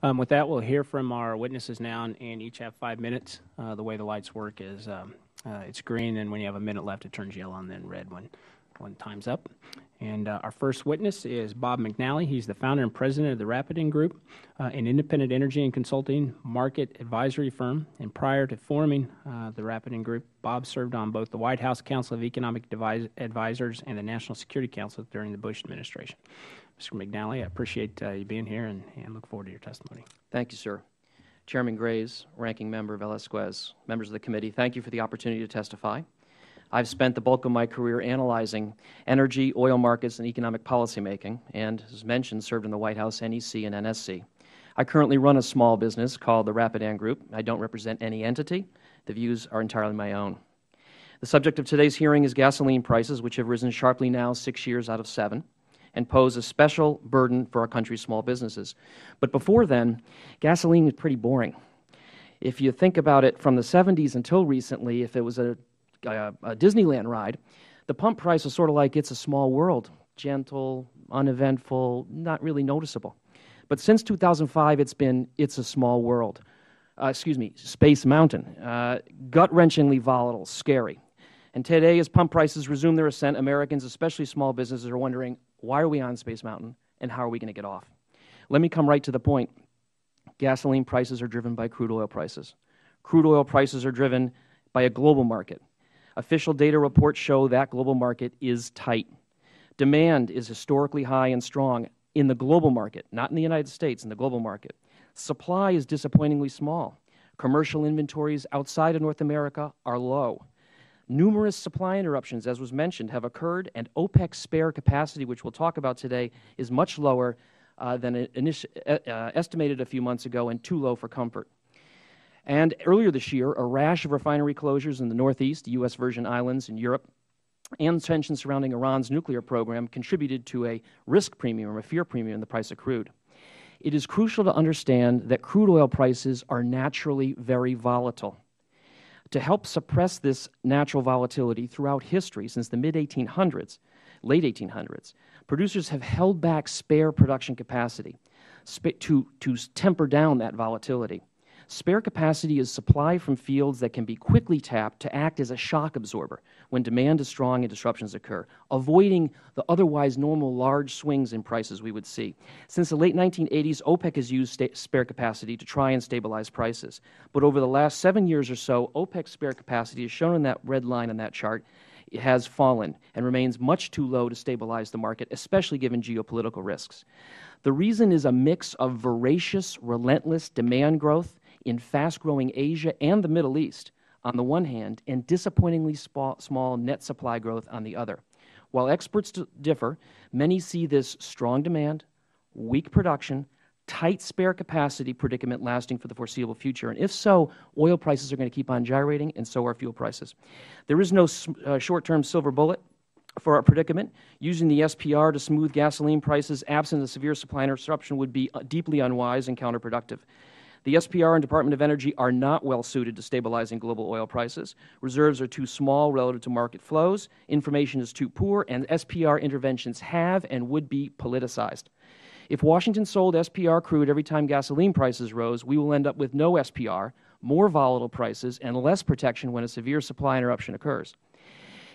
With that, we'll hear from our witnesses now and each have 5 minutes. The way the lights work is it's green, and when you have a minute left, it turns yellow and then red when time's up. And our first witness is Bob McNally. He's the founder and president of the Rapidan Group, an independent energy and consulting market advisory firm. And prior to forming the Rapidan Group, Bob served on both the White House Council of Economic Advisors and the National Security Council during the Bush administration. Mr. McNally, I appreciate you being here and look forward to your testimony. Thank you, sir. Chairman Graves, Ranking Member Velazquez, members of the committee, thank you for the opportunity to testify. I've spent the bulk of my career analyzing energy, oil markets, and economic policymaking, and, as mentioned, served in the White House, NEC, and NSC. I currently run a small business called the Rapidan Group. I don't represent any entity. The views are entirely my own. The subject of today's hearing is gasoline prices, which have risen sharply now 6 years out of 7, and pose a special burden for our country's small businesses. But before then, gasoline was pretty boring. If you think about it, from the 70s until recently, if it was a Disneyland ride, the pump price was sort of like It's a Small World, gentle, uneventful, not really noticeable. But since 2005, it's been It's a Small World. Space Mountain, gut-wrenchingly volatile, scary. And today, as pump prices resume their ascent, Americans, especially small businesses, are wondering, why are we on Space Mountain, and how are we going to get off? Let me come right to the point. Gasoline prices are driven by crude oil prices. Crude oil prices are driven by a global market. Official data reports show that global market is tight. Demand is historically high and strong in the global market, not in the United States, in the global market. Supply is disappointingly small. Commercial inventories outside of North America are low. Numerous supply interruptions, as was mentioned, have occurred, and OPEC's spare capacity, which we'll talk about today, is much lower than estimated a few months ago and too low for comfort. And earlier this year, a rash of refinery closures in the Northeast, the U.S. Virgin Islands, and Europe, and tensions surrounding Iran's nuclear program contributed to a risk premium or a fear premium in the price of crude. It is crucial to understand that crude oil prices are naturally very volatile. To help suppress this natural volatility throughout history, since the mid-1800s, late 1800s, producers have held back spare production capacity to temper down that volatility. Spare capacity is supply from fields that can be quickly tapped to act as a shock absorber when demand is strong and disruptions occur, avoiding the otherwise normal large swings in prices we would see. Since the late 1980s, OPEC has used spare capacity to try and stabilize prices. But over the last 7 years or so, OPEC's spare capacity, as shown in that red line on that chart, it has fallen and remains much too low to stabilize the market, especially given geopolitical risks. The reason is a mix of voracious, relentless demand growth in fast-growing Asia and the Middle East on the one hand, and disappointingly small net supply growth on the other. While experts differ, many see this strong demand, weak production, tight spare capacity predicament lasting for the foreseeable future. And if so, oil prices are going to keep on gyrating, and so are fuel prices. There is no short-term silver bullet for our predicament. Using the SPR to smooth gasoline prices absent a severe supply interruption would be deeply unwise and counterproductive. The SPR and Department of Energy are not well suited to stabilizing global oil prices. Reserves are too small relative to market flows, information is too poor, and SPR interventions have and would be politicized. If Washington sold SPR crude every time gasoline prices rose, we will end up with no SPR, more volatile prices, and less protection when a severe supply interruption occurs.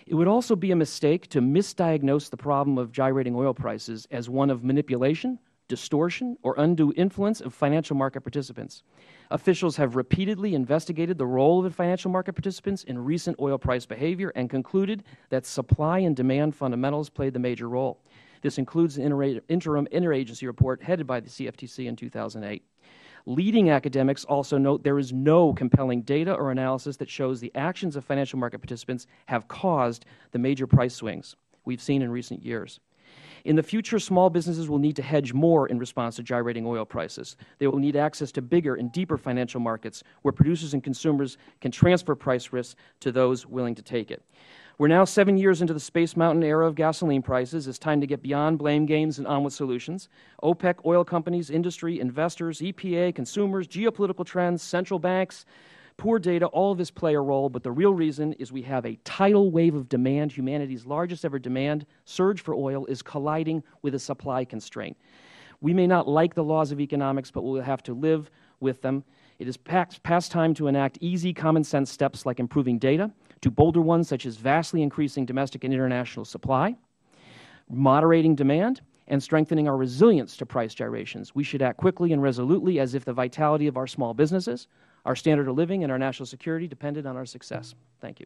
It would also be a mistake to misdiagnose the problem of gyrating oil prices as one of manipulation, distortion, or undue influence of financial market participants. Officials have repeatedly investigated the role of the financial market participants in recent oil price behavior and concluded that supply and demand fundamentals played the major role. This includes an interim interagency report headed by the CFTC in 2008. Leading academics also note there is no compelling data or analysis that shows the actions of financial market participants have caused the major price swings we've seen in recent years. In the future, small businesses will need to hedge more in response to gyrating oil prices. They will need access to bigger and deeper financial markets where producers and consumers can transfer price risks to those willing to take it. We're now 7 years into the Space Mountain era of gasoline prices. It's time to get beyond blame games and on with solutions. OPEC, oil companies, industry, investors, EPA, consumers, geopolitical trends, central banks, poor data, all of this play a role, but the real reason is we have a tidal wave of demand. Humanity's largest ever demand surge for oil is colliding with a supply constraint. We may not like the laws of economics, but we'll have to live with them. It is past time to enact easy, common-sense steps like improving data, to bolder ones such as vastly increasing domestic and international supply, moderating demand, and strengthening our resilience to price gyrations. We should act quickly and resolutely as if the vitality of our small businesses, our standard of living, and our national security depended on our success. Thank you.